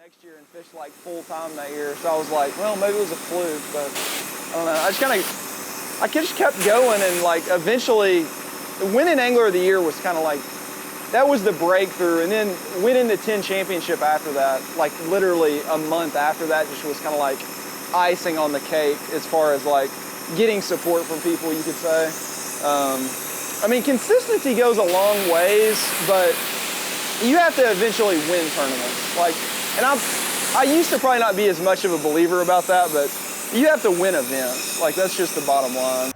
next year and fished like full time that year. So I was like, well, maybe it was a fluke, but I don't know. I just kept going, and like eventually winning Angler of the Year was kind of like, that was the breakthrough. And then winning the 10 championship after that, like literally a month after that, just was kind of like icing on the cake as far as like getting support from people, you could say. I mean, consistency goes a long ways, but you have to eventually win tournaments. Like, and I used to probably not be as much of a believer about that, but you have to win events. Like, that's just the bottom line.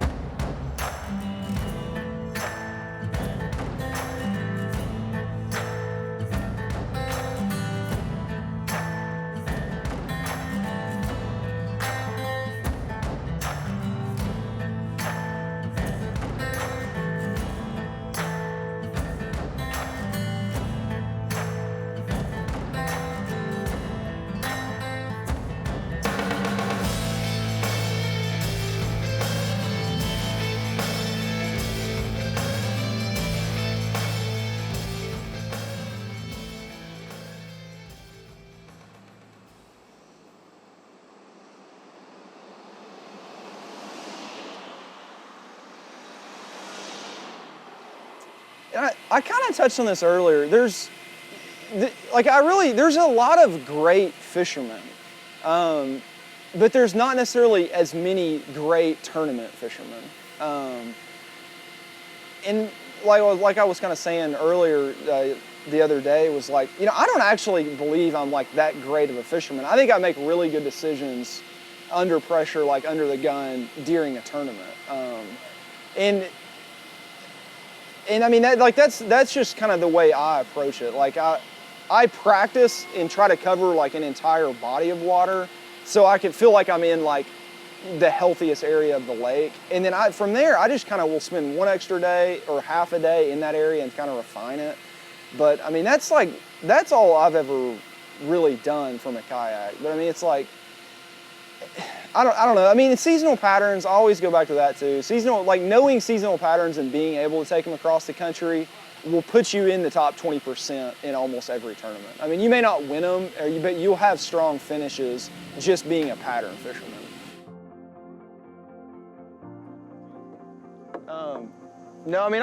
I kind of touched on this earlier. There's a lot of great fishermen, but there's not necessarily as many great tournament fishermen. And like I was kind of saying earlier the other day, was like, you know, I don't actually believe I'm like that great of a fisherman. I think I make really good decisions under pressure, like under the gun during a tournament. And I mean, that's just kind of the way I approach it. Like I practice and try to cover like an entire body of water so I can feel like I'm in like the healthiest area of the lake. And then from there, I just kind of will spend one extra day or half a day in that area and kind of refine it. But I mean, that's all I've ever really done from a kayak. But I mean, it's like, I don't know. I mean, seasonal patterns, I always go back to that too. Knowing seasonal patterns and being able to take them across the country will put you in the top 20% in almost every tournament. I mean, you may not win them, but you'll have strong finishes just being a pattern fisherman. No, I mean,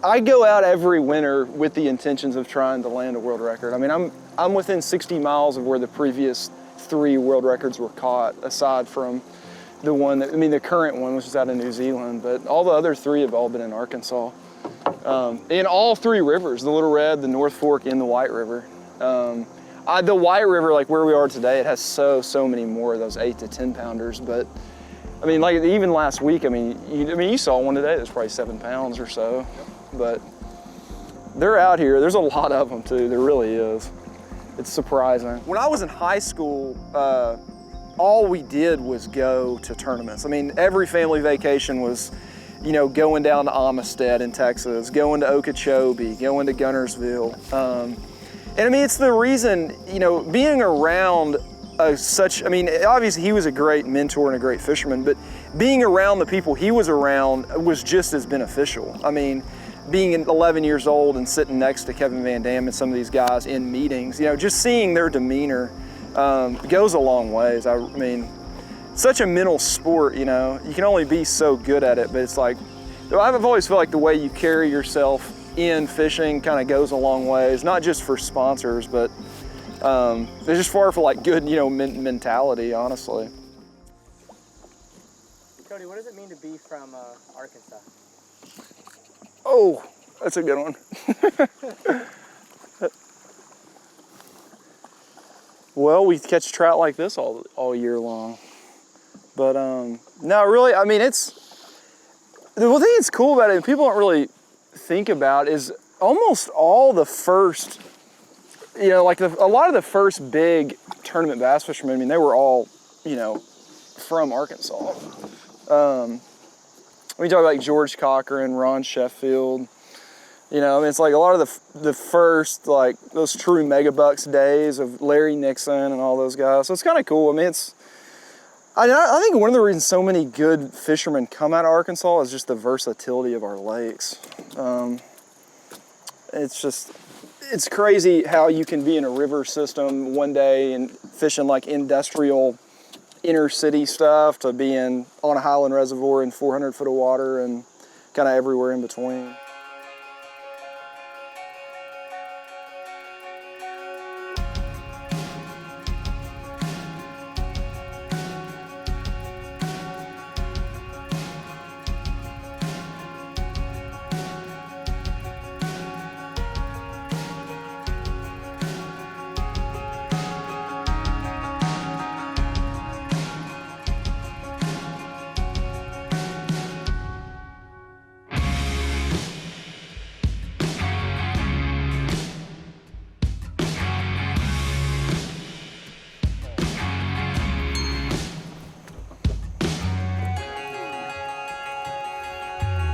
I go out every winter with the intentions of trying to land a world record. I mean, I'm within 60 miles of where the previous 3 world records were caught, aside from the current one, which is out of New Zealand, but all the other 3 have all been in Arkansas. In all 3 rivers, the Little Red, the North Fork, and the White River. The White River, like where we are today, it has so many more of those 8 to 10 pounders, but I mean, like even last week, you saw one today that's probably 7 pounds or so, but they're out here. There's a lot of them too, there really is. It's surprising. When I was in high school, all we did was go to tournaments. I mean, every family vacation was, you know, going down to Amistad in Texas, going to Okeechobee, going to Guntersville. And I mean, it's the reason, you know, being around obviously he was a great mentor and a great fisherman, but being around the people he was around was just as beneficial. I mean, being 11 years old and sitting next to Kevin Van Dam and some of these guys in meetings, you know, just seeing their demeanor goes a long ways. I mean, such a mental sport, you know, you can only be so good at it, but it's like, I've always felt like the way you carry yourself in fishing kind of goes a long ways, not just for sponsors, but it's just for like good, you know, mentality, honestly. Cody, what does it mean to be from Arkansas? Oh, that's a good one. Well, we catch trout like this all year long. But no, really, I mean, the thing that's cool about it, and people don't really think about, is almost all the first, you know, like a lot of the first big tournament bass fishermen, I mean, they were all, you know, from Arkansas. We talk like George Cochran, Ron Sheffield, you know, I mean, it's like a lot of the first, like, those true megabucks days of Larry Nixon and all those guys. So it's kind of cool. I mean, I think one of the reasons so many good fishermen come out of Arkansas is just the versatility of our lakes. It's just, it's crazy how you can be in a river system one day and fishing like industrial inner city stuff to being on a Highland reservoir in 400 foot of water and kind of everywhere in between.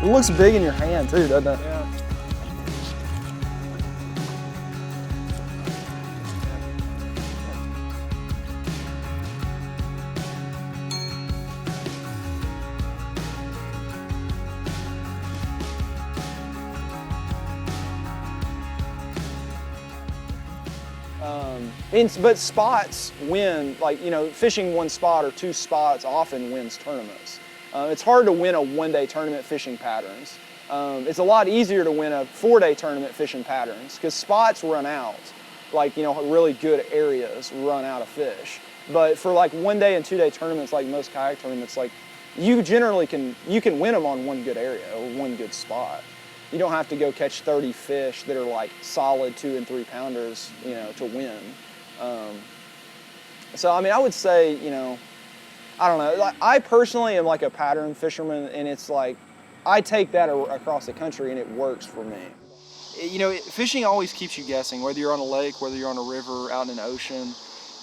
It looks big in your hand too, doesn't it? Yeah. But spots win, like, you know, fishing one spot or two spots often wins tournaments. It's hard to win a one-day tournament fishing patterns. It's a lot easier to win a 4-day tournament fishing patterns because spots run out, like, you know, really good areas run out of fish. But for like 1-day and 2-day tournaments, like most kayak tournaments, like you generally can win them on one good area or one good spot. You don't have to go catch 30 fish that are like solid 2 and 3 pounders, you know, to win. So I mean, I would say, you know, I don't know. Like, I personally am like a pattern fisherman, and it's like I take that across the country, and it works for me. You know, fishing always keeps you guessing, whether you're on a lake, whether you're on a river, out in an ocean.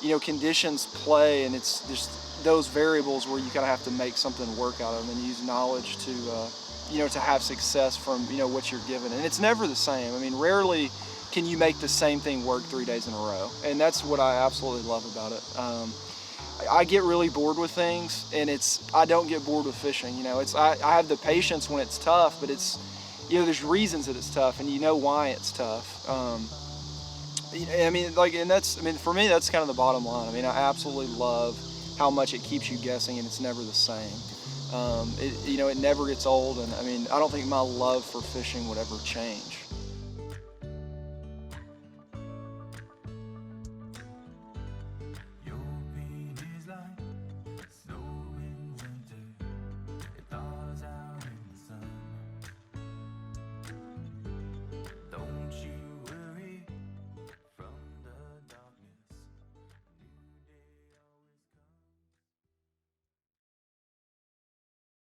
You know, conditions play, and it's just those variables where you kind of have to make something work out of them and use knowledge to, you know, to have success from, you know, what you're given. And it's never the same. I mean, rarely can you make the same thing work 3 days in a row, and that's what I absolutely love about it. I get really bored with things, and I don't get bored with fishing. You know, I have the patience when it's tough, but it's, you know, there's reasons that it's tough, and you know why it's tough. I mean, like, and that's, I mean, for me, that's kind of the bottom line. I mean, I absolutely love how much it keeps you guessing, and it's never the same. You know, it never gets old, and I mean, I don't think my love for fishing would ever change.